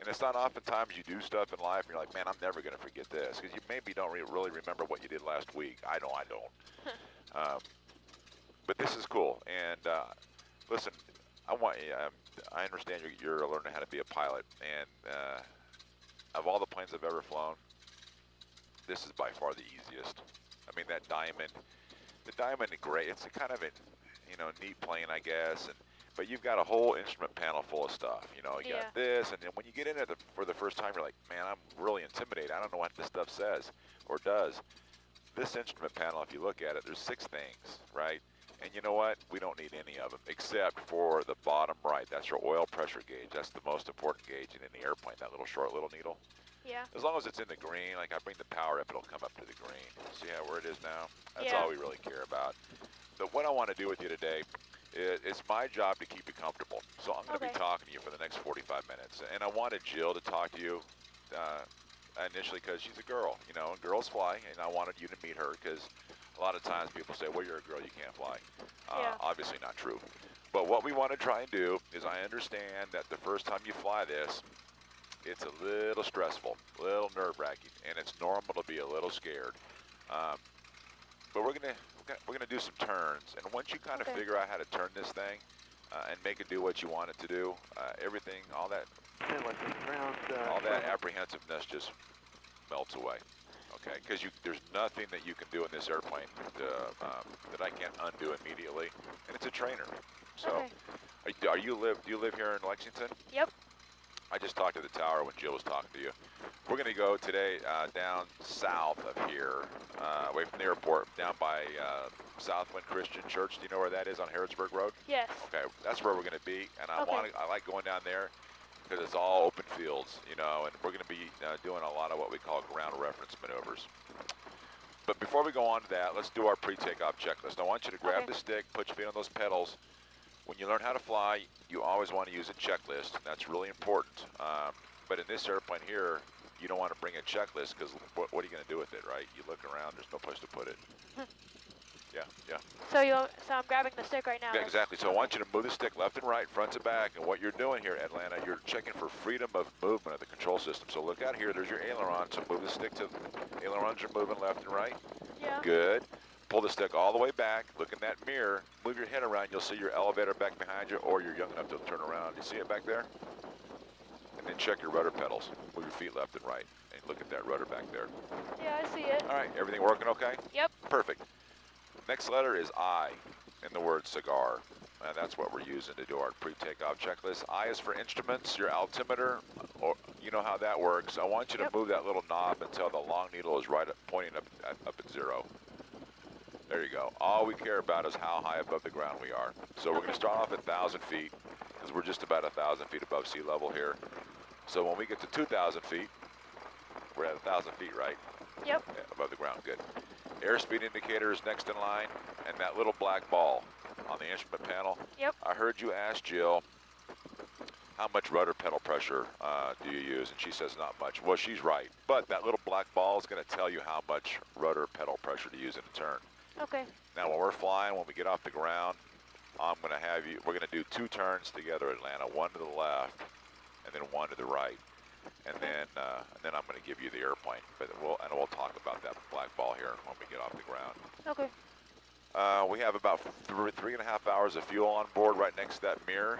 And it's not oftentimes you do stuff in life and you're like, man, I'm never going to forget this. Because you maybe don't really remember what you did last week. I know I don't. But this is cool. And listen, I understand you're learning how to be a pilot. And of all the planes I've ever flown, this is by far the easiest. I mean, that Diamond, the Diamond Gray, it's a kind of a, neat plane, I guess. But you've got a whole instrument panel full of stuff. You got this, and then when you get in it for the first time, you're like, man, I'm really intimidated. I don't know what this stuff says or does. This instrument panel, if you look at it, there's 6 things, right? And you know what? We don't need any of them except for the bottom right. That's your oil pressure gauge. That's the most important gauge in any airplane, that short little needle. Yeah. As long as it's in the green, like I bring the power up, it'll come up to the green. See where it is now? That's Yeah. all we really care about. But what I want to do with you today, it's my job to keep you comfortable. So I'm going to be talking to you for the next 45 minutes. And I wanted Jill to talk to you initially because she's a girl, and girls fly, and I wanted you to meet her because a lot of times people say, well, you're a girl, you can't fly. Obviously not true. But what we want to try and do is I understand that the first time you fly this, it's a little stressful, a little nerve-wracking, and it's normal to be a little scared. But we're gonna do some turns, and once you kind of figure out how to turn this thing and make it do what you want it to do, everything, all that apprehensiveness just melts away. Okay, because there's nothing that you can do in this airplane that I can't undo immediately, and it's a trainer. So, do you live here in Lexington? Yep. I just talked to the tower when Jill was talking to you. We're going to go today down south of here, away from the airport, down by Southwind Christian Church. Do you know where that is on Harrodsburg Road? Yes. Okay, that's where we're going to be, and I like going down there because it's all open fields, and we're going to be doing a lot of what we call ground reference maneuvers. But before we go on to that, let's do our pre-takeoff checklist. I want you to grab the stick, put your feet on those pedals. When you learn how to fly, you always want to use a checklist. That's really important. But in this airplane here, you don't want to bring a checklist because what are you going to do with it, right? You look around, there's no place to put it. Yeah. So I'm grabbing the stick right now. Yeah, exactly. So I want you to move the stick left and right, front to back. And what you're doing here, Atlanta, you're checking for freedom of movement of the control system. So look out here. There's your aileron. So move the stick to ailerons are moving left and right. Yeah. Good. Pull the stick all the way back. Look in that mirror. Move your head around. You'll see your elevator back behind you, or you're young enough to turn around. You see it back there? And then check your rudder pedals. Move your feet left and right. And look at that rudder back there. Yeah, I see it. All right. Everything working okay? Yep. Perfect. Next letter is I in the word cigar. And that's what we're using to do our pre-takeoff checklist. I is for instruments, your altimeter, or you know how that works. I want you to move that little knob until the long needle is pointing up at 0. There you go. All we care about is how high above the ground we are. So we're going to start off at 1,000 feet because we're just about 1,000 feet above sea level here. So when we get to 2,000 feet, we're at 1,000 feet, right? Yep. Yeah, above the ground, good. Airspeed indicator is next in line, and that little black ball on the instrument panel. Yep. I heard you ask Jill, how much rudder pedal pressure do you use? And she says not much. Well, she's right. But that little black ball is going to tell you how much rudder pedal pressure to use in a turn. Okay. Now, when we're flying, when we get off the ground, we're going to do 2 turns together, Atlanta, one to the left and then one to the right. And then I'm going to give you the airplane. But we'll talk about that black ball here when we get off the ground. Okay. We have about 3.5 hours of fuel on board right next to that mirror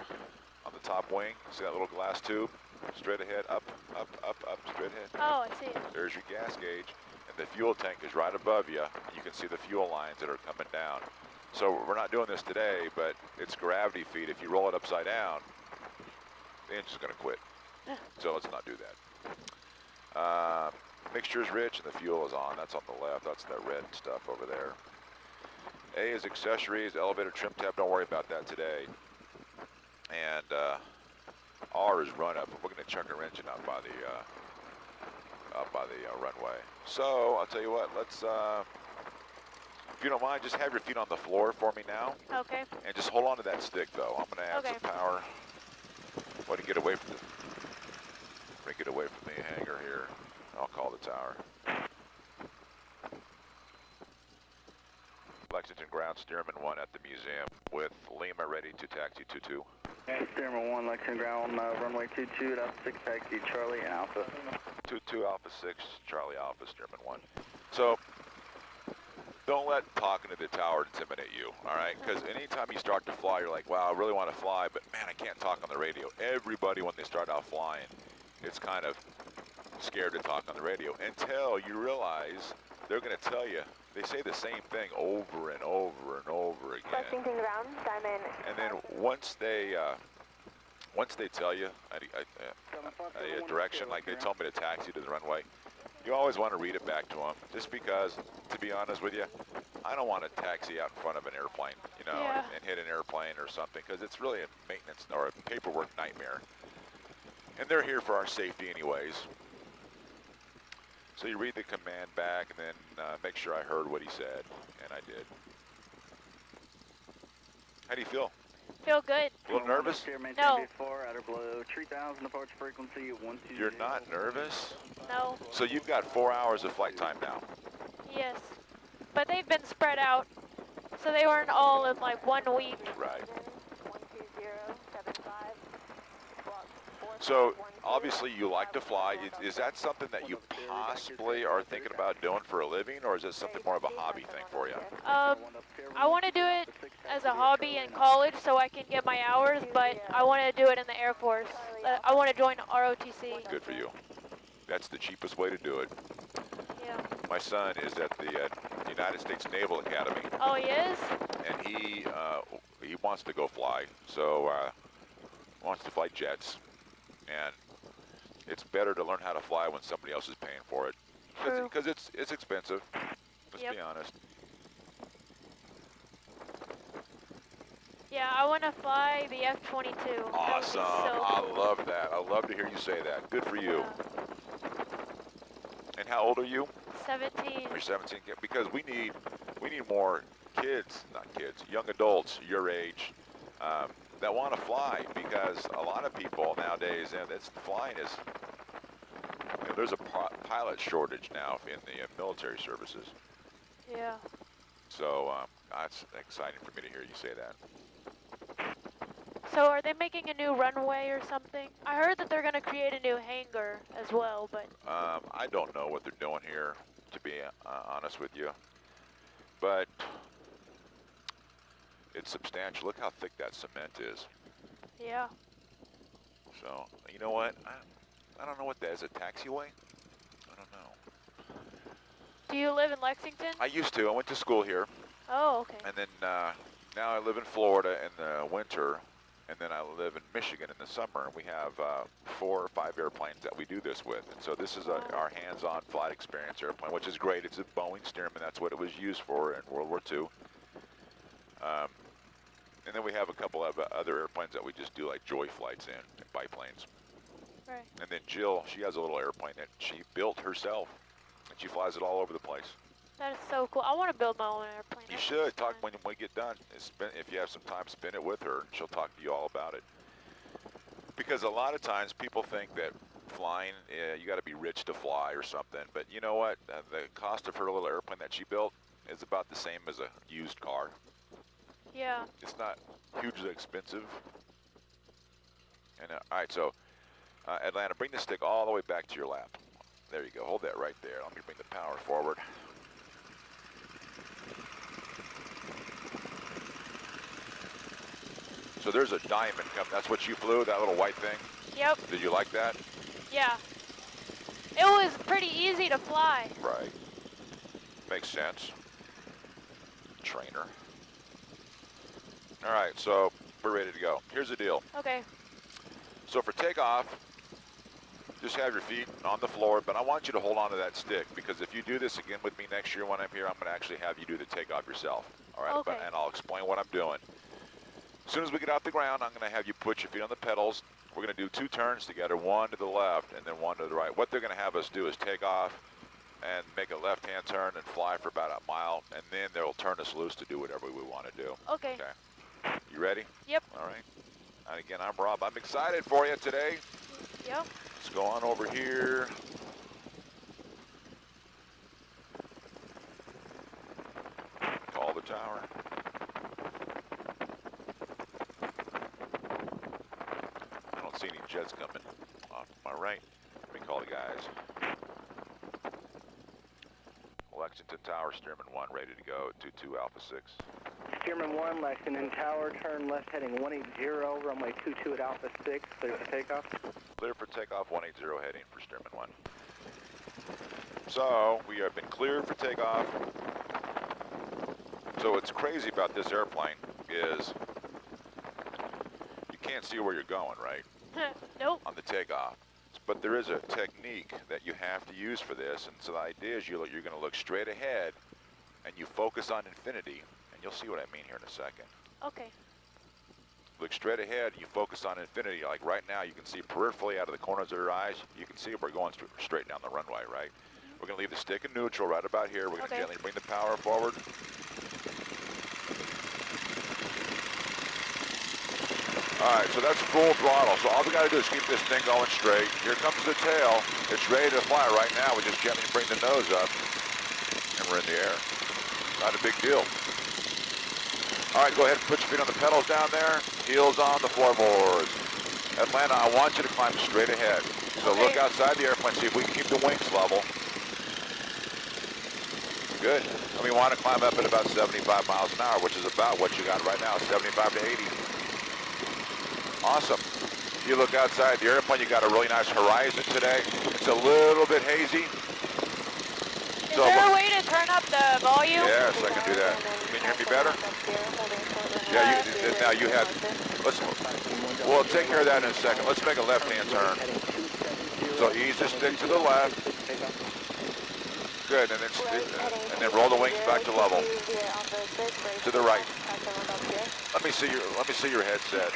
on the top wing. See that little glass tube? Straight ahead, up, straight ahead. Oh, I see it. There's your gas gauge. And the fuel tank is right above you. You can see the fuel lines that are coming down. So we're not doing this today, but it's gravity feed. If you roll it upside down, the engine's going to quit. So let's not do that. Mixture is rich and the fuel is on. That's on the left. That's that red stuff over there. A is accessories, elevator trim tab. Don't worry about that today. And R is run up. We're going to check our engine out by the runway. So I'll tell you what. Let's, if you don't mind, just have your feet on the floor for me now. Okay. And just hold on to that stick, though. I'm going to add some power. Want to get away from the hangar here. I'll call the tower. Lexington ground, Stearman 1 at the museum with Lima ready to taxi 22. Stearman 1, Lexington ground, runway 22, Alpha 6, taxi Charlie and Alpha. 22 Alpha 6, Charlie Alpha, Stearman 1. So, don't let talking to the tower intimidate you, all right? Because anytime you start to fly, you're like, wow, I really want to fly, but man, I can't talk on the radio. Everybody, when they start out flying, it's kind of scared to talk on the radio until you realize they're going to tell you. They say the same thing over and over and over again. Lexington ground, Diamond. And then once they tell you a direction, like they told me to taxi to the runway, you always want to read it back to them. Just because, to be honest with you, I don't want to taxi out in front of an airplane, you know, Yeah. and hit an airplane or something, because it's really a maintenance or a paperwork nightmare. And they're here for our safety anyways. So you read the command back and then make sure I heard what he said, and I did. How do you feel? Feel good. A little nervous? No. 4, outer below 3,000 departure frequency 120. You're not nervous? No. So you've got 4 hours of flight time now. Yes. But they've been spread out, so they weren't all in like 1 week. Right. 12075. So obviously you like to fly. Is that something that you possibly are thinking about doing for a living, or is it something more of a hobby thing for you? I want to do it as a hobby in college so I can get my hours, but I want to do it in the Air Force. I want to join ROTC. Good for you. That's the cheapest way to do it. Yeah. My son is at the United States Naval Academy, Oh, he is? and he wants to go fly. So wants to fly jets, and it's better to learn how to fly when somebody else is paying for it, True. because it's expensive. Let's Yep. be honest. Yeah, I want to fly the F-22. Awesome. I love that. I love to hear you say that. Good for you. And how old are you? 17. You're 17. Because we need more kids, not kids, young adults your age that want to fly. Because a lot of people nowadays, and flying is. You know, there's a pilot shortage now in the military services. Yeah. So that's exciting for me to hear you say that. So are they making a new runway or something? I heard that they're going to create a new hangar as well, but... I don't know what they're doing here, to be honest with you. But it's substantial. Look how thick that cement is. Yeah. So, you know what? I don't know what that is. A taxiway? I don't know. Do you live in Lexington? I used to. I went to school here. Oh, okay. And then now I live in Florida in the winter. And then I live in Michigan in the summer, and we have 4 or 5 airplanes that we do this with. And so this is our hands-on flight experience airplane, which is great. It's a Boeing Stearman. That's what it was used for in World War II. And then we have a couple of other airplanes that we just do like joy flights in biplanes. Right. And then Jill, she has a little airplane that she built herself, and she flies it all over the place. That is so cool. I want to build my own airplane. You That should sounds talk fun. when we get done. If you have some time, spend it with her, and she'll talk to you all about it. Because a lot of times people think that flying, you got to be rich to fly or something. But you know what? The cost of her little airplane that she built is about the same as a used car. Yeah. It's not hugely expensive. And all right, so Atlanta, bring the stick all the way back to your lap. There you go. Hold that right there. Let me bring the power forward. So there's a diamond coming. That's what you flew, that little white thing? Yep. Did you like that? Yeah. It was pretty easy to fly. Right. Makes sense. Trainer. All right, so we're ready to go. Here's the deal. Okay. So for takeoff, just have your feet on the floor, but I want you to hold on to that stick, because if you do this again with me next year when I'm here, I'm going to actually have you do the takeoff yourself. All right, Okay. and I'll explain what I'm doing. As soon as we get off the ground, I'm going to have you put your feet on the pedals. We're going to do 2 turns together, one to the left and then one to the right. What they're going to have us do is take off and make a left-hand turn and fly for about a mile, and then they'll turn us loose to do whatever we want to do. Okay. Okay. You ready? Yep. All right. And again, I'm Rob. I'm excited for you today. Yep. Let's go on over here. Call the tower. eyes. Lexington Tower, Stearman 1, ready to go, 22 Alpha 6. Stearman 1, Lexington Tower, turn left heading 180, runway 22 at Alpha 6, clear for takeoff. Clear for takeoff, 180 heading for Stearman 1. So, we have been cleared for takeoff. So what's crazy about this airplane is you can't see where you're going, right? Nope. On the takeoff. But there is a technique that you have to use for this, and so the idea is you're going to look straight ahead, and you focus on infinity, and you'll see what I mean here in a second. Okay. Look straight ahead, and you focus on infinity. Like right now, you can see peripherally out of the corners of your eyes, you can see we're going straight down the runway, right? We're going to leave the stick in neutral right about here. We're going to gently bring the power forward. All right, so that's full throttle. So all we got to do is keep this thing going straight. Here comes the tail. It's ready to fly right now. We just gently bring the nose up, and we're in the air. Not a big deal. All right, go ahead and put your feet on the pedals down there. Heels on the floorboards. Atlanta, I want you to climb straight ahead. So look outside the airplane, see if we can keep the wings level. Good. And we want to climb up at about 75 miles an hour, which is about what you got right now, 75 to 80. Awesome. You look outside the airplane, you got a really nice horizon today. It's a little bit hazy. Is there a way to turn up the volume? Yes, I can do that. Can you hear me better? Yeah, now you have, we'll take care of that in a second. Let's make a left-hand turn. So ease the stick to the left. Good, and then roll the wings back to level. To the right. Let me see your headset.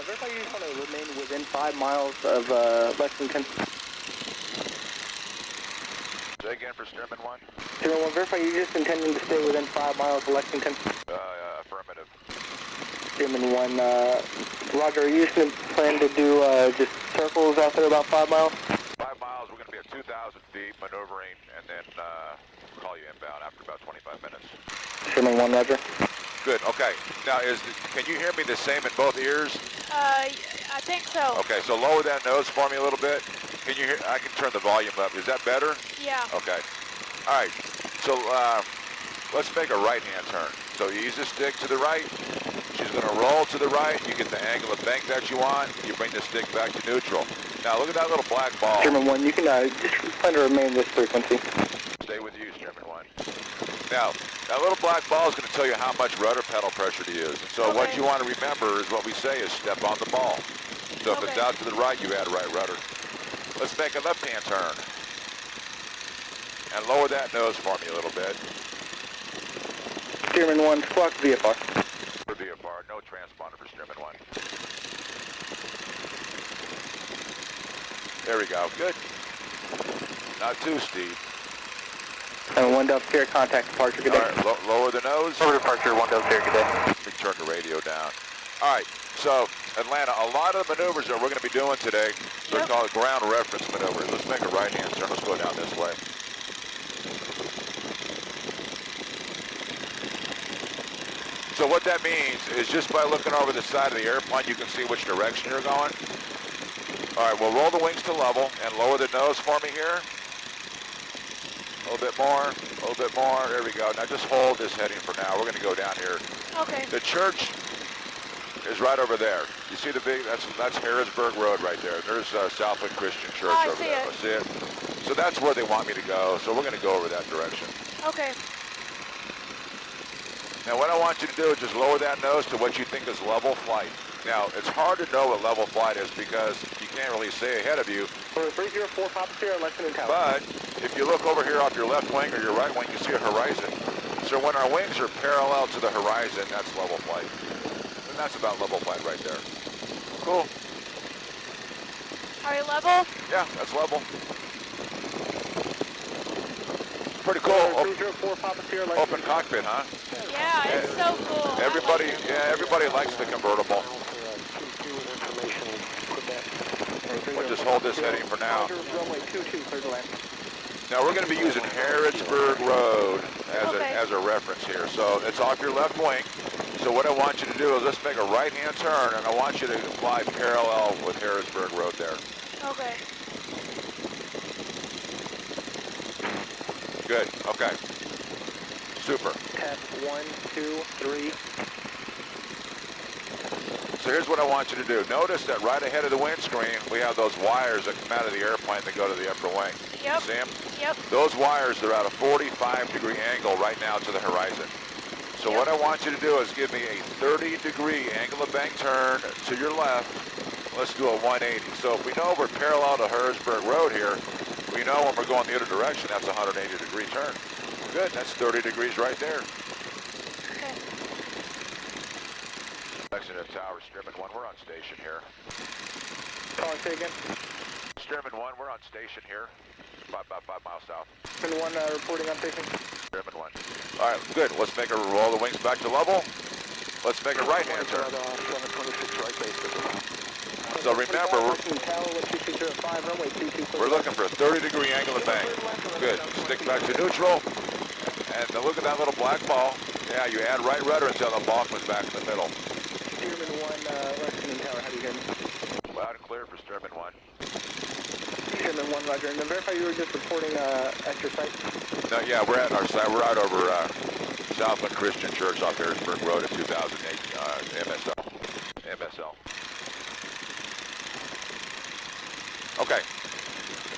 Verify you just want to remain within 5 miles of Lexington. Say again for Stearman 1. Stearman 1, verify you just intending to stay within 5 miles of Lexington. Affirmative. Stearman 1, Roger, are you just plan to do just circles out there about 5 miles? 5 miles, we're going to be at 2,000 feet maneuvering, and then call you inbound after about 25 minutes. Stearman 1, Roger. Good, okay. Now, can you hear me the same in both ears? I think so. Okay, so lower that nose for me a little bit. Can you hear? I can turn the volume up. Is that better? Yeah. Okay. All right, so let's make a right-hand turn. So you ease the stick to the right. She's going to roll to the right. You get the angle of bank that you want. You bring the stick back to neutral. Now, look at that little black ball. Stearman 1, you can just plan to remain this frequency. Stay with you, Stearman 1. Now, that little black ball is going to tell you how much rudder pedal pressure to use. And so what you want to remember is what we say is step on the ball. So if it's out to the right, you add right rudder. Let's make a left-hand turn. And lower that nose for me a little bit. Stearman 1, squawk VFR. For VFR, no transponder for Stearman 1. There we go, good. Not too steep. And 1 Delta Sierra, contact departure, good day. All right, lower the nose. Lower departure, 1 Delta Sierra, good day. Let me turn the radio down. All right, so Atlanta, a lot of the maneuvers that we're going to be doing today, they're called ground reference maneuvers. Let's make a right-hand turn. Let's go down this way. So what that means is just by looking over the side of the airplane, you can see which direction you're going. All right, we'll roll the wings to level and lower the nose for me here. A little bit more, a little bit more. There we go. Now just hold this heading for now. We're going to go down here. Okay. The church is right over there. You see the big, that's Harrisburg Road right there. There's Southwood Christian Church over there. I see it. So that's where they want me to go. So we're going to go over that direction. Okay. Now what I want you to do is just lower that nose to what you think is level flight. Now, it's hard to know what level flight is because you can't really say ahead of you. 304 Papa Sierra, Lexington Tower. But if you look over here off your left wing or your right wing, you see a horizon. So when our wings are parallel to the horizon, that's level flight. And that's about level flight right there. Cool. Are you level? Yeah, that's level. Pretty cool. 304 Papa Sierra, Open cockpit, huh? Yeah, it's so cool. Everybody likes the convertible. We'll just hold this heading for now. Now we're going to be using Harrisburg Road as a reference here. So it's off your left wing. So what I want you to do is let's make a right-hand turn, and I want you to fly parallel with Harrisburg Road there. Okay. Good, okay. Super. Test 1, 2, 3. So here's what I want you to do. Notice that right ahead of the windscreen, we have those wires that come out of the airplane that go to the upper wing. Yep. See them? Yep. Those wires are at a 45-degree angle right now to the horizon. So what I want you to do is give me a 30-degree angle of bank turn to your left. Let's do a 180. So if we know we're parallel to Harrisburg Road here, we know when we're going the other direction, that's a 180-degree turn. Good, that's 30 degrees right there. Okay. Section of Tower, Stearman 1, we're on station here. Calling, say again. Stearman 1, we're on station here. About 5 miles south. Stearman 1 reporting on station. Stearman 1. All right, good. Let's make a roll the wings back to level. Let's make a right-hand turn. 726 right base. So remember, we're looking for a 30-degree angle of bank. Good. Stick back to neutral. And look at that little black ball. Yeah, you add right rudder until the ball comes back in the middle. Stearman 1, Lexington Tower, how do you hear me? Loud and clear for Stearman 1. Stearman 1, roger. And then verify you were just reporting at your site? No, yeah, we're at our site. We're out over Southland Christian Church off Harrisburg Road at 2008 MSL. Okay.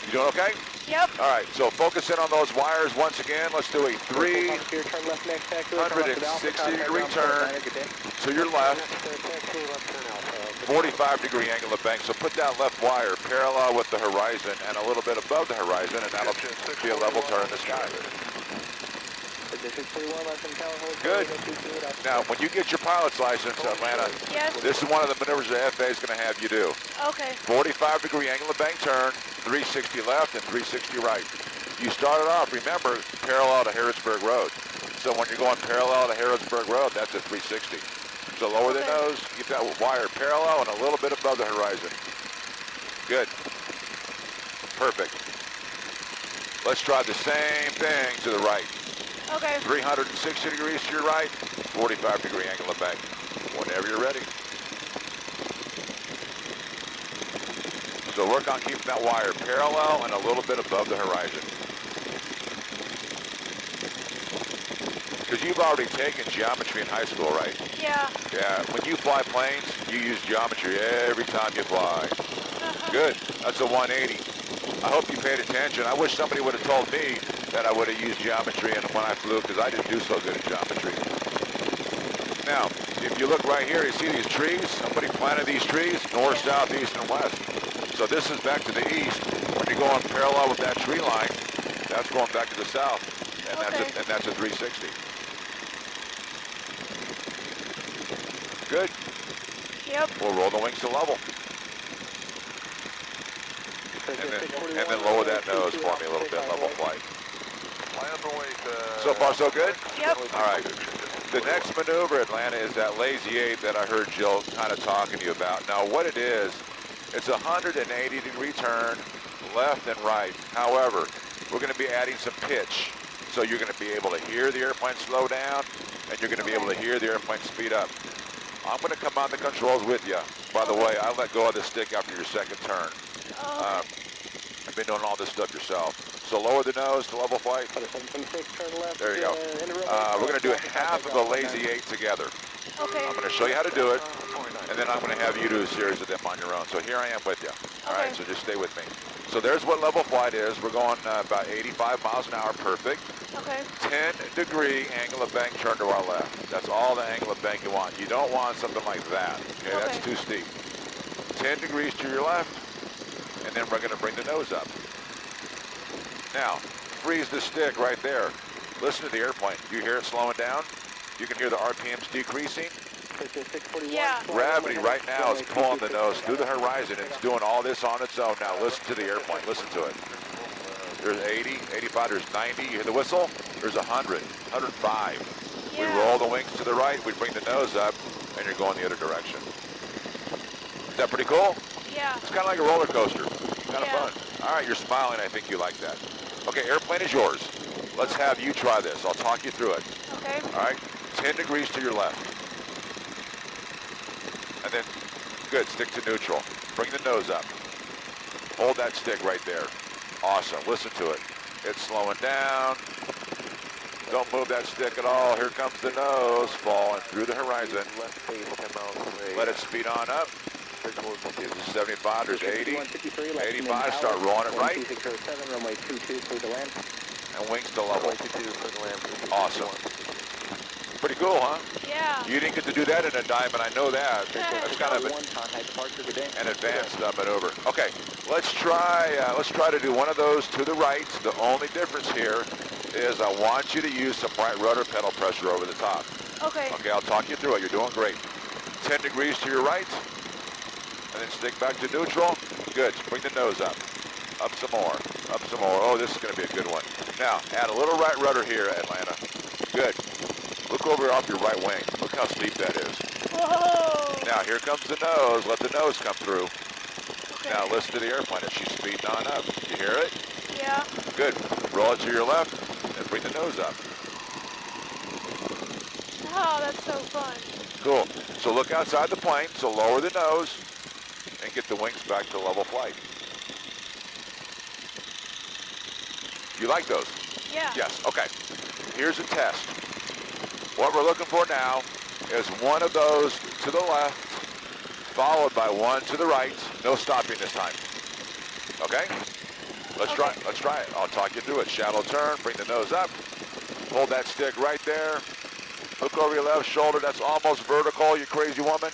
You doing okay? Yep. All right, so focus in on those wires once again. Let's do a 360-degree turn to your left. 45-degree angle of bank. So put that left wire parallel with the horizon and a little bit above the horizon, and that'll be a level turn in the sky. Good. Now, when you get your pilot's license, Atlanta, Yes. this is one of the maneuvers the FAA is going to have you do. Okay. 45-degree angle of bank turn, 360 left and 360 right. You started off, remember, parallel to Harrisburg Road. So when you're going parallel to Harrisburg Road, that's a 360. So lower the nose, keep that wire parallel and a little bit above the horizon. Good. Perfect. Let's try the same thing to the right. Okay. 360 degrees to your right, 45-degree angle of bank. Whenever you're ready. So work on keeping that wire parallel and a little bit above the horizon. Because you've already taken geometry in high school, right? Yeah. Yeah, when you fly planes, you use geometry every time you fly. Good, that's a 180. I hope you paid attention. I wish somebody would have told me that I would have used geometry and when I flew, because I didn't do so good at geometry. Now, if you look right here, you see these trees? Somebody planted these trees, north, south, east, and west. So this is back to the east. When you're going parallel with that tree line, that's going back to the south, and that's a 360. Good. Yep. We'll roll the wings to level. And then lower that nose for me a little bit, level flight. So far, so good? Yep. All right. The next maneuver, Atlanta, is that lazy 8 that I heard Jill kind of talking to you about. Now, what it is, it's a 180-degree turn, left and right. However, we're going to be adding some pitch. So you're going to be able to hear the airplane slow down, and you're going to be able to hear the airplane speed up. I'm going to come on the controls with you. By the way, I let go of the stick after your second turn. I've been doing all this stuff yourself. So lower the nose to level flight. There you go. We're going to do half of a lazy 8 together. Okay. I'm going to show you how to do it, and then I'm going to have you do a series of them on your own. So here I am with you. All right, so just stay with me. So there's what level flight is. We're going about 85 miles an hour, perfect. Okay. 10-degree angle of bank turn to our left. That's all the angle of bank you want. You don't want something like that. Okay, that's too steep. 10 degrees to your left, and then we're going to bring the nose up. Now, freeze the stick right there. Listen to the airplane. You hear it slowing down? You can hear the RPMs decreasing. Yeah. Gravity right now is pulling the nose through the horizon. It's doing all this on its own. Now listen to the airplane. Listen to it. There's 80, 85, there's 90. You hear the whistle? There's 100, 105. Yeah. We roll the wings to the right. We bring the nose up, and you're going the other direction. Is that pretty cool? Yeah. It's kind of like a roller coaster. Kind of Yeah. fun. All right, you're smiling. I think you like that. Okay, airplane is yours. Let's have you try this. I'll talk you through it. Okay. All right, 10 degrees to your left. And then, good, stick to neutral. Bring the nose up. Hold that stick right there. Awesome, listen to it. It's slowing down. Don't move that stick at all. Here comes the nose falling through the horizon. Let it speed on up. This is 75, there's 80. 85, start rolling it right. And wings to level. Awesome. Pretty cool, huh? Yeah. You didn't get to do that in a Diamond, I know that. That's kind of an advanced maneuver. Okay, let's try to do one of those to the right. The only difference here is I want you to use some right rudder pedal pressure over the top. Okay. Okay, I'll talk you through it. You're doing great. 10 degrees to your right, and then stick back to neutral. Good. Bring the nose up. Up some more. Up some more. Oh, this is going to be a good one. Now, add a little right rudder here, Atlanta. Good. Look over off your right wing. Look how steep that is. Whoa. Now, here comes the nose. Let the nose come through. Okay. Now, listen to the airplane as she's speeding on up. You hear it? Yeah. Good. Roll it to your left and bring the nose up. Oh, that's so fun. Cool. So look outside the plane. So lower the nose and get the wings back to level flight. You like those? Yeah. Yes. Okay. Here's a test. What we're looking for now is one of those to the left, followed by one to the right. No stopping this time. Okay? Let's try it. Let's try it. I'll talk you through it. Shallow turn. Bring the nose up. Hold that stick right there. Look over your left shoulder. That's almost vertical, you crazy woman.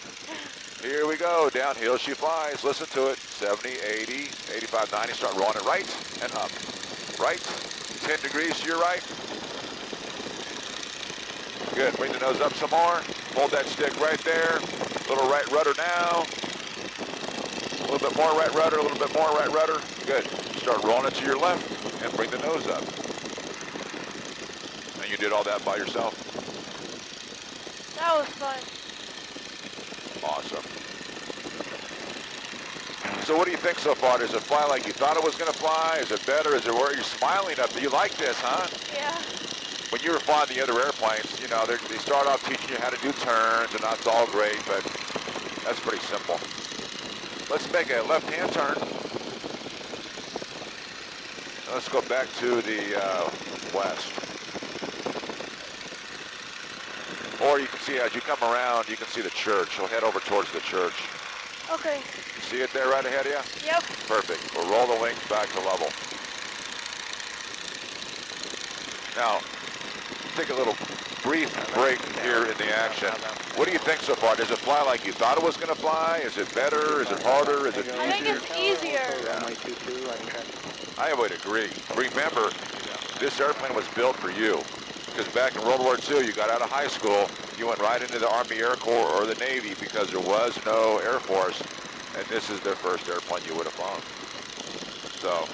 Here we go. Downhill she flies. Listen to it. 70, 80, 85, 90. Start rolling it right and up. Right. 10 degrees to your right. Good. Bring the nose up some more. Hold that stick right there. Little right rudder now. A little bit more right rudder. A little bit more right rudder. Good. Start rolling it to your left and bring the nose up. And you did all that by yourself? That was fun. Awesome. So what do you think so far? Does it fly like you thought it was going to fly? Is it better? Is it where you're smiling up? You like this, huh? Yeah. When you were flying the other airplanes, you know, they start off teaching you how to do turns, and that's all great, but that's pretty simple. Let's make a left-hand turn. Let's go back to the west. Or you can see, as you come around, you can see the church. So head over towards the church. Okay. You see it there right ahead of you? Yep. Perfect. We'll roll the wings back to level. Now, take a little brief break here in the action. What do you think so far? Does it fly like you thought it was going to fly? Is it better? Is it harder? Is it easier? I think it's easier. I would agree. Remember, this airplane was built for you. Because back in World War II, you got out of high school, you went right into the Army Air Corps or the Navy because there was no Air Force, and this is the first airplane you would have flown. So,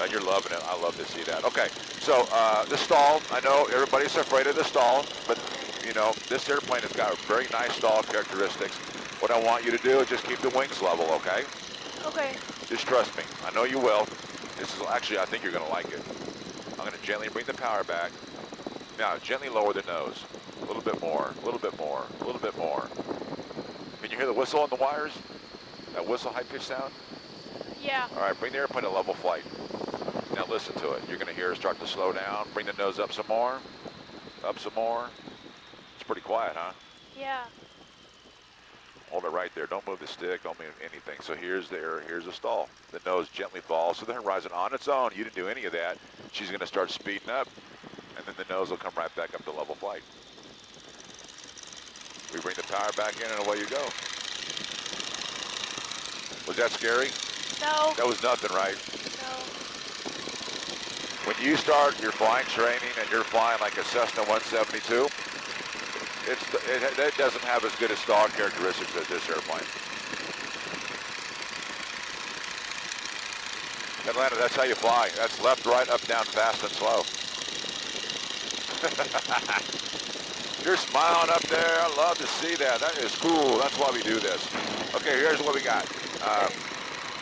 and you're loving it. I love to see that. Okay, so the stall, I know everybody's afraid of the stall, but you know, this airplane has got very nice stall characteristics. What I want you to do is just keep the wings level, okay? Okay. Just trust me. I know you will. This is actually, I think you're going to like it. I'm going to gently bring the power back. Now, gently lower the nose. A little bit more, a little bit more, a little bit more. Can you hear the whistle on the wires? That whistle high-pitched sound? Yeah. All right, bring the airplane to level flight. Now listen to it. You're going to hear it start to slow down. Bring the nose up some more. Up some more. It's pretty quiet, huh? Yeah. Hold it right there. Don't move the stick. Don't move anything. So here's the stall. The nose gently falls to the horizon on its own. You didn't do any of that. She's going to start speeding up. And then the nose will come right back up to level flight. We bring the power back in and away you go. Was that scary? No. That was nothing, right? No. When you start your flying training and you're flying like a Cessna 172, it doesn't have as good a stall characteristics as this airplane. Atlanta, that's how you fly. That's left, right, up, down, fast, and slow. You're smiling up there. I love to see that. That is cool. That's why we do this. Okay, here's what we got.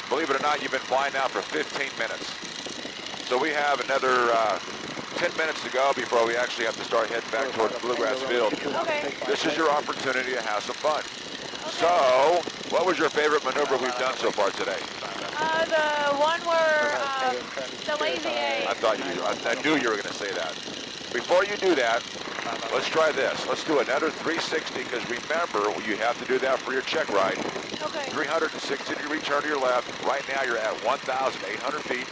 Believe it or not, you've been flying now for 15 minutes. So we have another 10 minutes to go before we actually have to start heading back towards Bluegrass Field. Okay. This is your opportunity to have some fun. Okay. So, what was your favorite maneuver we've done so far today? The one where, the Lazy A. I knew you were going to say that. Before you do that, let's try this. Let's do another 360, because remember, you have to do that for your check ride. Okay. 360-degree turn to your left. Right now, you're at 1,800 feet.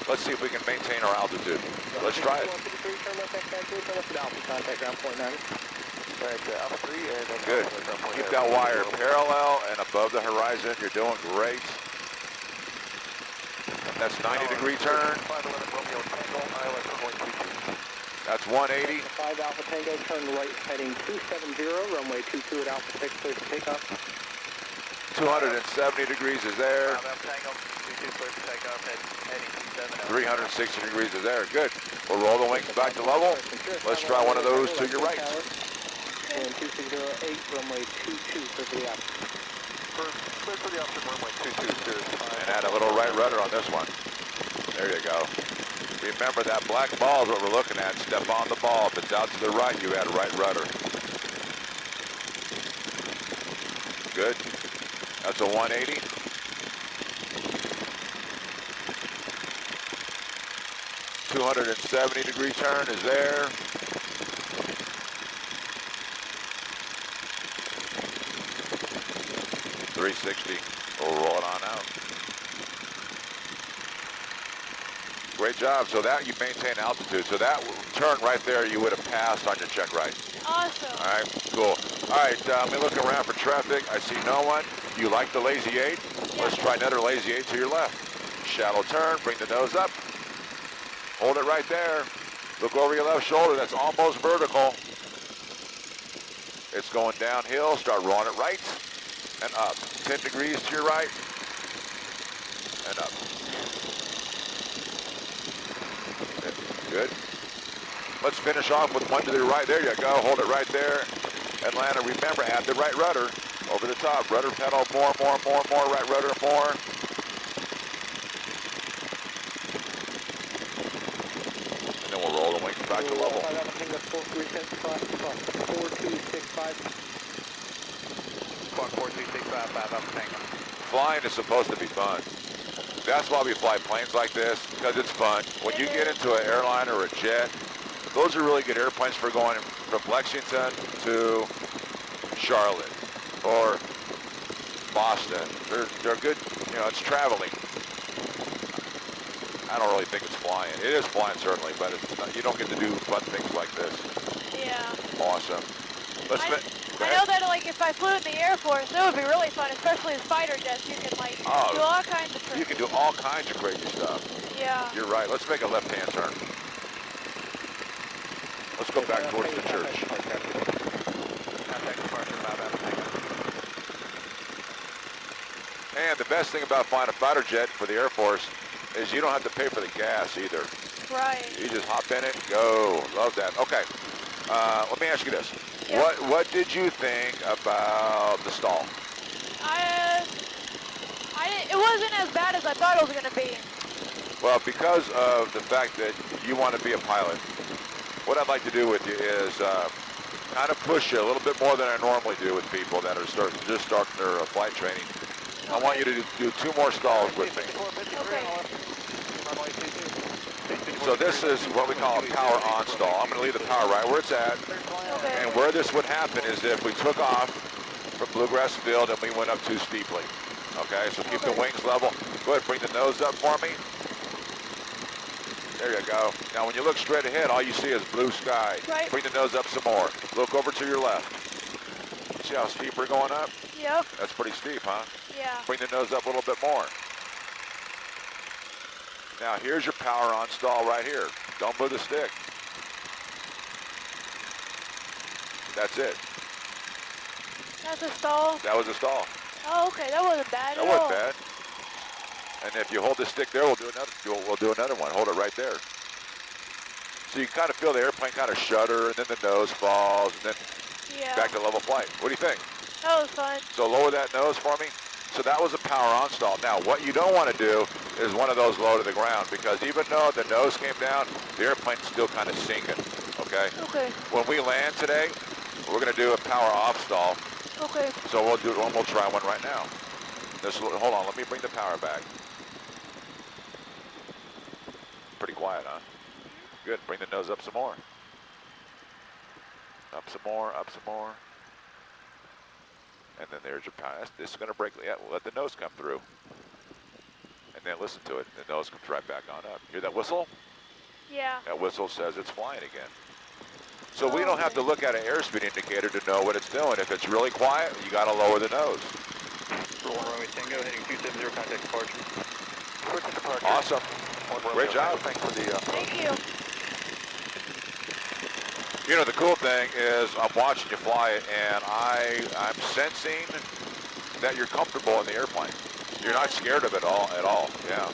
Let's see if we can maintain our altitude. Let's try it. Good. Keep that wire parallel and above the horizon. You're doing great. That's 90-degree turn. That's 180. 5 Alpha Tango, turn right, heading 270, runway 22 at Alpha 6, clear for takeoff. 270 degrees is there. 360 degrees is there. Good. We'll roll the wings back to level. Let's try one of those to your right. And 2608, runway 22, clear for the opposite. Clear for the opposite, runway 22, And add a little right rudder on this one. There you go. Remember, that black ball is what we're looking at. Step on the ball. If it's out to the right, you add right rudder. Good. That's a 180. .270-degree turn is there. .360. We'll roll it on out. Great job. So that you maintain altitude. So that turn right there, you would have passed on your check ride. Awesome. All right, cool. All right, let me look around for traffic. I see no one. You like the Lazy 8? Yeah. Let's try another Lazy 8 to your left. Shallow turn, bring the nose up. Hold it right there. Look over your left shoulder. That's almost vertical. It's going downhill. Start rolling it right and up. 10 degrees to your right and up. Good. Let's finish off with one to the right. There you go. Hold it right there. Atlanta, remember, add the right rudder over the top. Rudder pedal, more. Right rudder, more. And then we'll roll the wings back to level. 4265. Clock 4265, 5 Alpha Tango. Flying is supposed to be fun. That's why we fly planes like this, because it's fun. When you get into an airline or a jet, those are really good airplanes for going from Lexington to Charlotte or Boston. They're good, you know, it's traveling. I don't really think it's flying. It is flying certainly, but it's not, you don't get to do fun things like this. Yeah. Awesome. I know that, like, if I flew in the Air Force, it would be really fun, especially with fighter jets. You can, like, do all kinds of tricks. You can do all kinds of crazy stuff. Yeah. You're right. Let's make a left-hand turn. Let's go back towards the church. And the best thing about flying a fighter jet for the Air Force is you don't have to pay for the gas either. Right. You just hop in it, go. Love that. Okay. Let me ask you this. Yep. What did you think about the stall? It wasn't as bad as I thought it was going to be. Well, because of the fact that you want to be a pilot, what I'd like to do with you is kind of push you a little bit more than I normally do with people that are just starting their flight training. I want you to do 2 more stalls with me. Okay. So this is what we call a power on stall. I'm going to leave the power right where it's at. Okay. And where this would happen is if we took off from Bluegrass Field and we went up too steeply. Okay, so keep the wings level. Go ahead, bring the nose up for me. There you go. Now when you look straight ahead, all you see is blue sky. Right. Bring the nose up some more. Look over to your left. See how steep we're going up? Yep. That's pretty steep, huh? Yeah. Bring the nose up a little bit more. Now here's your power on stall right here. Don't move the stick. That's it. That's a stall. That was a stall. Oh, okay. That wasn't bad That at all. wasn't bad. And if you hold the stick there, we'll do another one. Hold it right there. So you kind of feel the airplane kind of shudder, and then the nose falls, and then back to level flight. What do you think? That was fun. So lower that nose for me. So that was a power on stall. Now, what you don't want to do is one of those low to the ground, because even though the nose came down, the airplane's still kind of sinking, okay? Okay. When we land today, we're going to do a power off stall. Okay. So we'll try one right now. Hold on, let me bring the power back. quiet, huh? Good. Bring the nose up some more. Up some more, up some more. And then there's your pass. This is going to break. Yeah, we'll let the nose come through. And then listen to it. The nose comes right back on up. Hear that whistle? Yeah. That whistle says it's flying again. So we don't have to look at an airspeed indicator to know what it's doing. If it's really quiet, you got to lower the nose. Roll runway Tango, heading 270, contact departure. Quick departure. Awesome. Great job. Thanks for the... Thank you. You know, the cool thing is I'm watching you fly it, and I'm sensing that you're comfortable in the airplane. You're not scared of it at all, yeah.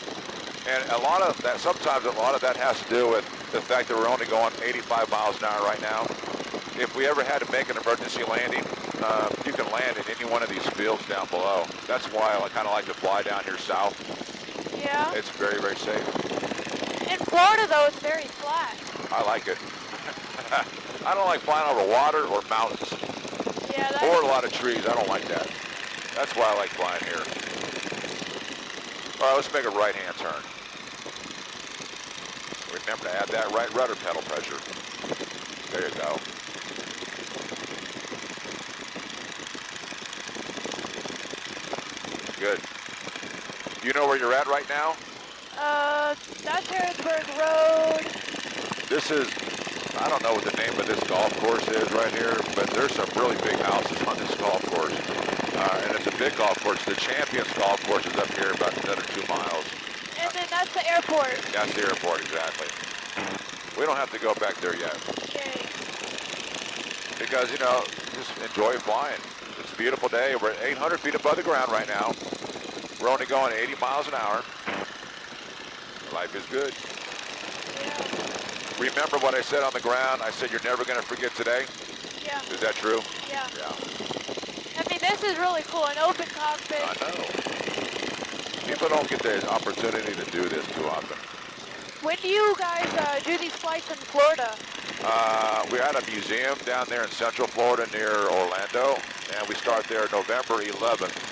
And a lot of that, sometimes a lot of that has to do with the fact that we're only going 85 miles an hour right now. If we ever had to make an emergency landing, you can land in any one of these fields down below. That's why I kind of like to fly down here south. Yeah. It's very, very safe. In Florida, though, it's very flat. I like it. I don't like flying over water or mountains. Yeah, that's... Or a lot of trees. I don't like that. That's why I like flying here. All right, let's make a right-hand turn. Remember to add that right rudder pedal pressure. There you go. Good. You know where you're at right now? That's Harrisburg Road. This is, I don't know what the name of this golf course is right here, but there's some really big houses on this golf course. And it's a big golf course. The Champions golf course is up here about another 2 miles. And then that's the airport. That's the airport, exactly. We don't have to go back there yet. Okay. Because, you know, just enjoy flying. It's a beautiful day. We're at 800 feet above the ground right now. We're only going 80 miles an hour. Life is good. Yeah. Remember what I said on the ground? I said you're never going to forget today? Yeah. Is that true? Yeah. Yeah. I mean, this is really cool. An open cockpit. I know. People don't get the opportunity to do this too often. When do you guys do these flights in Florida? We're at a museum down there in Central Florida near Orlando, and we start there November 11th.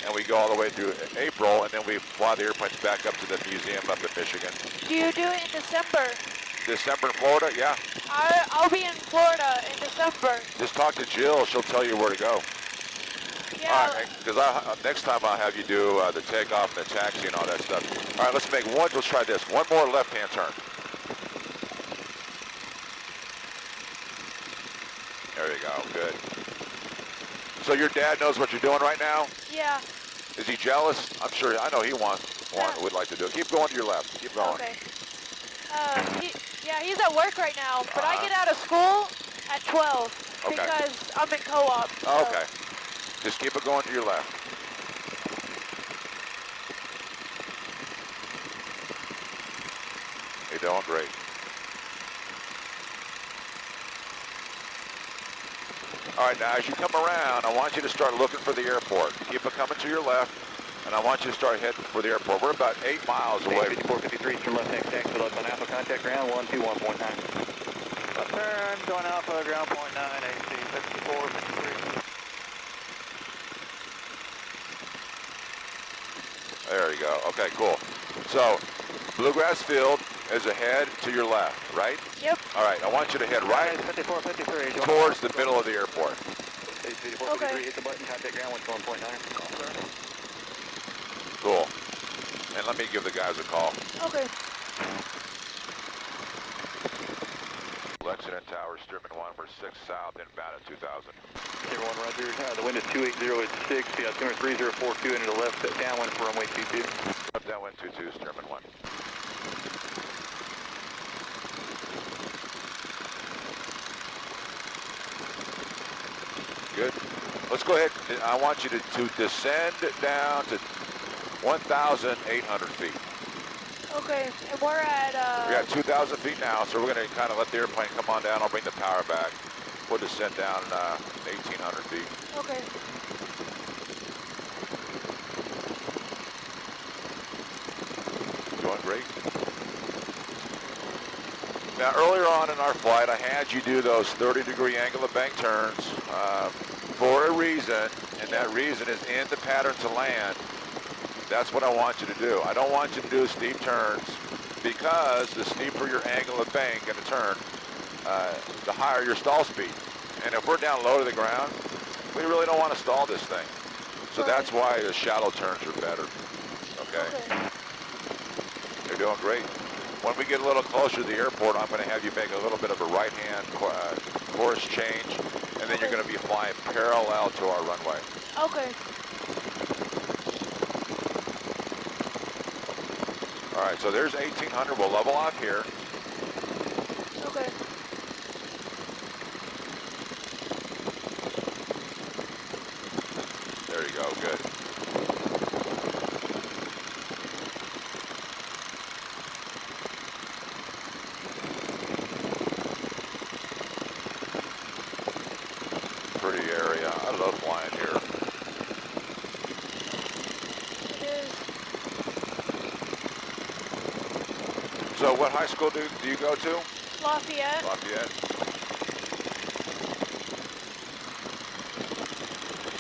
And we go all the way through April, and then we fly the airplanes back up to the museum up in Michigan. Do you do it in December? December in Florida? Yeah. I'll be in Florida in December. Just talk to Jill. She'll tell you where to go. Yeah. All right, because next time I'll have you do the takeoff and the taxi and all that stuff. All right, let's make one. Let's try this. One more left-hand turn. There you go. Good. So your dad knows what you're doing right now? Yeah. Is he jealous? I'm sure. I know he would like to do it. Keep going to your left. Keep going. Okay. He's at work right now, but I get out of school at 12 Okay. because I'm in co-op. So. Okay. Just keep it going to your left. You're doing great. All right, now as you come around, I want you to start looking for the airport. Keep it coming to your left, and I want you to start heading for the airport. We're about 8 miles away. 5453, turn left next taxi, left on Alpha, contact ground 121.9. Left turn, going Alpha, ground point 9, AC 5453. There you go. Okay, cool. So, Bluegrass Field is ahead to your left, right? Yep. All right, I want you to head right 5453, towards the middle of the airport. 5453, hit the button, contact ground 121.9. Cool. And let me give the guys a call. Okay. Lexington Tower, Stearman 1, we're 6 south, inbound at 2000. Everyone, roger. The wind is 280 at 6, the altimeter 3042, into the left, downwind for runway 22. Up downwind 22, Stearman 1. Good. Let's go ahead. I want you to descend down to 1,800 feet. Okay, and we're at... We're at 2,000 feet now, so we're going to kind of let the airplane come on down. I'll bring the power back. We'll descend down 1,800 feet. Okay. Doing great. Now, earlier on in our flight, I had you do those 30-degree angle of bank turns for a reason, and that reason is in the pattern to land. That's what I want you to do. I don't want you to do steep turns because the steeper your angle of bank and a turn, the higher your stall speed. And if we're down low to the ground, we really don't want to stall this thing. So that's why the shallow turns are better. Okay? You're doing great. When we get a little closer to the airport, I'm going to have you make a little bit of a right-hand course change, and then you're going to be flying parallel to our runway. Okay. All right, so there's 1800. We'll level off here. Okay. There you go, good. Pretty area. I love flying here. It is. So what high school do you go to? Lafayette. Lafayette.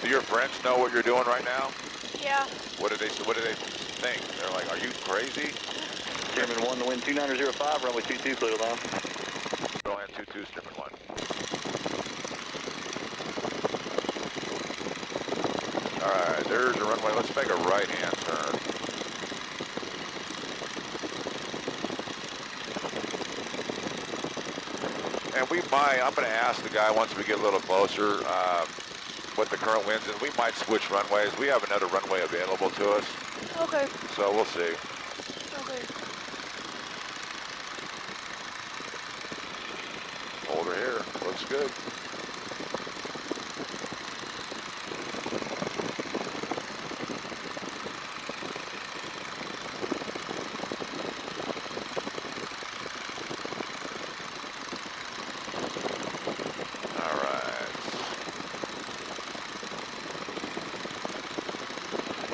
Do your friends know what you're doing right now? Yeah. What do they think? They're like, are you crazy? Stearman 1, the wind 2905, runway 22, clear to land. Go land 22, Stearman 1. All right, there's the runway. Let's make a right-hand turn. And I'm going to ask the guy once we get a little closer what the current wind's in. We might switch runways. We have another runway available to us. Okay. So we'll see. Okay. Hold her here. Looks good.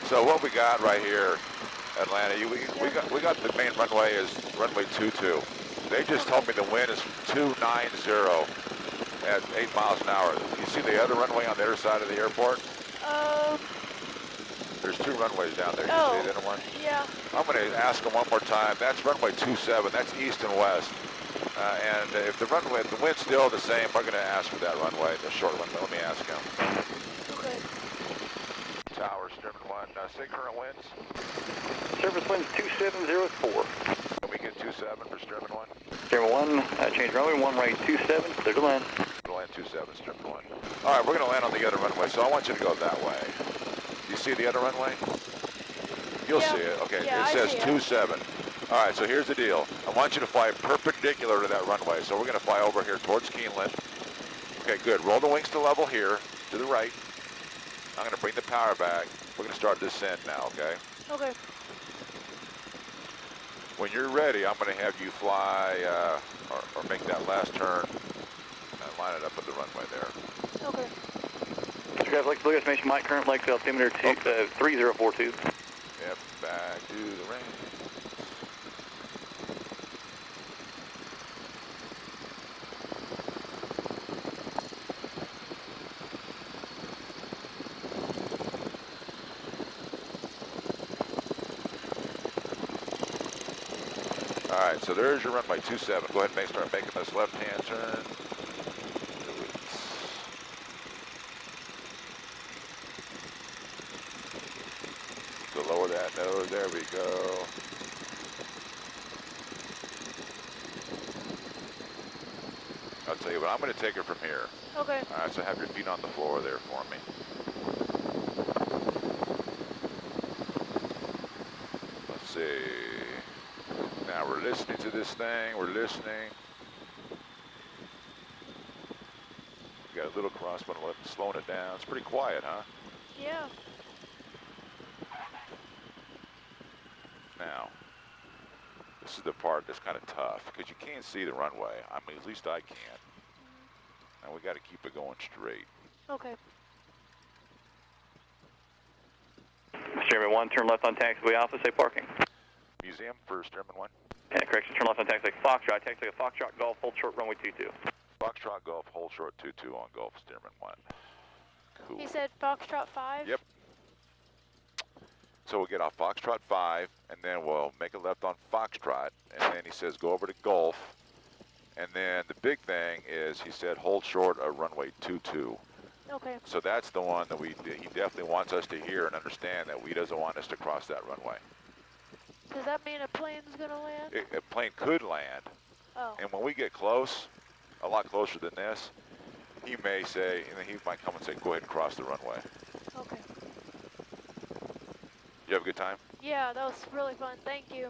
So what we got right here, Atlanta, we got the main runway is runway 22. They just told me the wind is 290 at 8 miles an hour. You see the other runway on the other side of the airport? There's two runways down there. You see the other one? Yeah. I'm going to ask them one more time. That's runway 27. That's east and west. And if the wind's still the same, we're going to ask for that runway, the short runway. Let me ask him. Okay. Tower, Stearman 1. Say current winds. Surface winds 2704. Can we get 27 for Stearman 1? Stearman 1, change runway 1 right 27, clear to land. Land 27, Stearman 1. All right, we're going to land on the other runway, so I want you to go that way. You see the other runway? You'll see it. Okay, yeah, it says 27. It. All right, so here's the deal. I want you to fly perpendicular to that runway. So we're going to fly over here towards Keeneland. Okay, good. Roll the wings to level here, to the right. I'm going to bring the power back. We're going to start descent now, okay? Okay. When you're ready, I'm going to have you fly or make that last turn and line it up with the runway there. Okay. So guys, like to look at estimation, Mike, current lake altimeter 3042. Yep, back to the range. All right, so there's your runway 27. Go ahead and start making this left-hand turn. Go lower that nose. There we go. I'll tell you what, I'm going to take it from here. Okay. All right, so have your feet on the floor there for me. Let's see. Now we're listening to this thing. We're listening. We got a little crosswind, slowing it down. It's pretty quiet, huh? Yeah. Now, this is the part that's kind of tough because you can't see the runway. I mean, at least I can't. And we got to keep it going straight. Okay. Stearman 1, turn left on taxiway Alpha, say parking. Museum for Stearman 1. Yeah, correction, turn left on taxiway Foxtrot, taxiway Foxtrot Golf, hold short runway 22. Foxtrot Golf, hold short 22 on Golf Stearman 1. Cool. He said Foxtrot 5? Yep. So we'll get off Foxtrot 5, and then we'll make a left on Foxtrot, and then he says go over to Gulf, and then the big thing is he said hold short of runway 22. Okay. So that's the one that he definitely wants us to hear and understand that he doesn't want us to cross that runway. Does that mean a plane's gonna land? A plane could land, Oh. and when we get close, a lot closer than this, he may say, and then he might come and say, go ahead and cross the runway. Okay. You have a good time? Yeah, that was really fun. Thank you.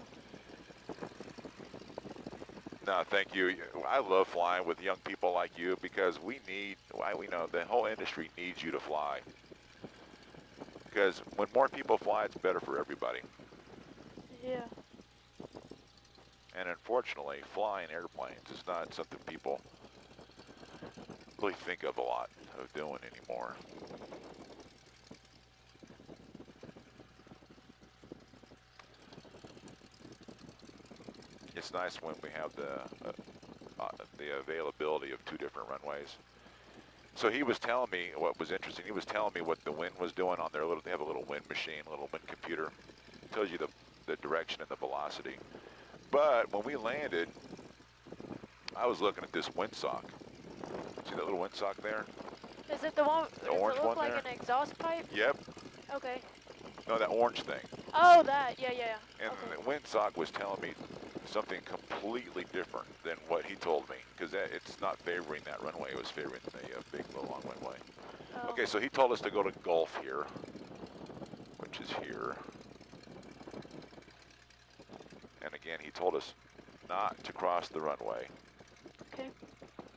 No, thank you. I love flying with young people like you because we know the whole industry needs you to fly. Because when more people fly, it's better for everybody. Yeah. And unfortunately, flying airplanes is not something people really think of a lot of doing anymore. It's nice when we have the availability of two different runways. So he was telling me what was interesting. He was telling me what the wind was doing on their they have a little wind machine, a little wind computer. It tells you the direction and the velocity. But when we landed, I was looking at this windsock. See that little windsock there? Is it the one? The orange does it look one like there? an exhaust pipe? Yep. Okay. No, that orange thing. Oh, that. Yeah. And Okay. the windsock was telling me something completely different than what he told me, because it's not favoring that runway. It was favoring the big, long runway. Oh. Okay, so he told us to go to Gulf here, which is here. And again, he told us not to cross the runway. Okay.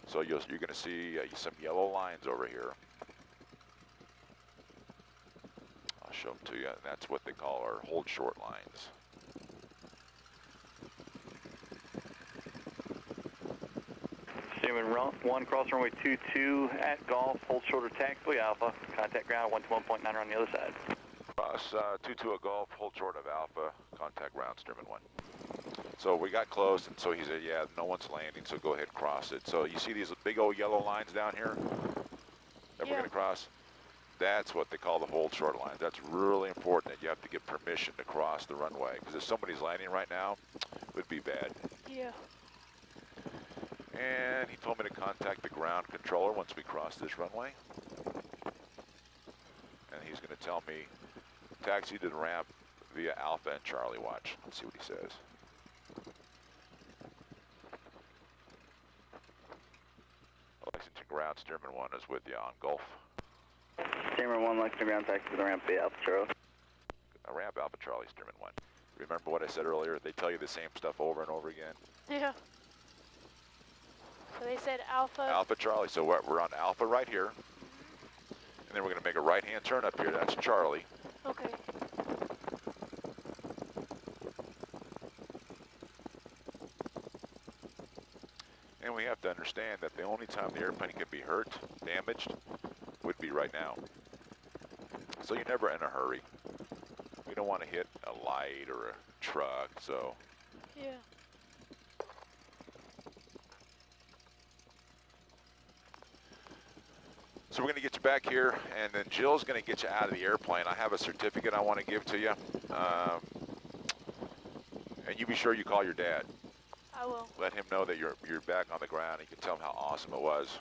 So you're going to see some yellow lines over here. I'll show them to you. And that's what they call our hold short lines. Stearman 1, cross runway 22 at Golf, hold shorter tactically Alpha, contact ground 121.9 on the other side. Cross 22 at Golf, hold short of Alpha, contact ground, Stearman 1. So we got close, and so he said, yeah, no one's landing, so go ahead and cross it. So you see these big old yellow lines down here that we're going to cross? That's what they call the hold short lines. That's really important that you have to get permission to cross the runway, because if somebody's landing right now, it would be bad. Yeah. And he told me to contact the ground controller once we cross this runway. And he's going to tell me, taxi to the ramp via Alpha and Charlie watch. Let's see what he says. Lexington ground, Stearman 1 is with you on Gulf. Stearman 1, Lexington ground, taxi to the ramp via Alpha Charlie. Ramp Alpha Charlie, Stearman 1. Remember what I said earlier? They tell you the same stuff over and over again. Yeah. So they said Alpha. Alpha Charlie, so we're on Alpha right here. And then we're going to make a right-hand turn up here. That's Charlie. Okay. And we have to understand that the only time the airplane can be hurt, damaged, would be right now. So you're never in a hurry. We don't want to hit a light or a truck, so. Yeah. So we're going to get you back here, and then Jill's going to get you out of the airplane. I have a certificate I want to give to you. And you be sure you call your dad. I will. Let him know that you're back on the ground. You can tell him how awesome it was.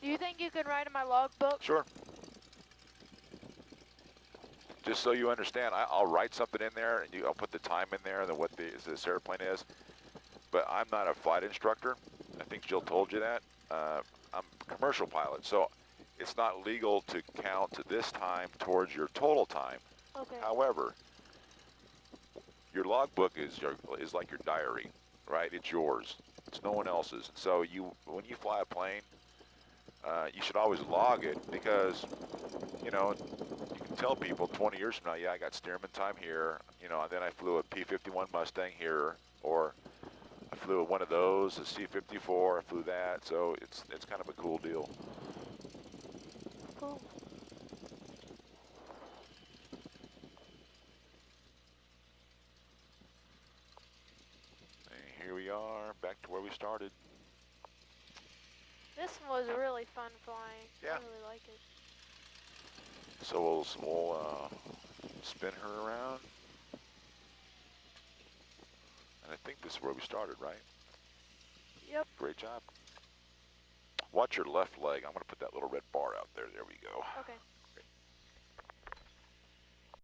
Do you think you can write in my logbook? Sure. Just so you understand, I'll write something in there, and I'll put the time in there and what this airplane is. But I'm not a flight instructor. I think Jill told you that. I'm a commercial pilot, so it's not legal to count this time towards your total time. Okay. However, your logbook is like your diary, right? It's yours. It's no one else's. So when you fly a plane, you should always log it, because, you know, you can tell people 20 years from now, yeah, I got Stearman time here, you know, and then I flew a P-51 Mustang here, or I flew one of those, a C-54, I flew that, so it's kind of a cool deal. Cool. And here we are, back to where we started. This one was really fun flying. Yeah. I really like it. So we'll Spin her around. And I think this is where we started, right? Yep. Great job. Watch your left leg. I'm going to put that little red bar out there. There we go. Okay.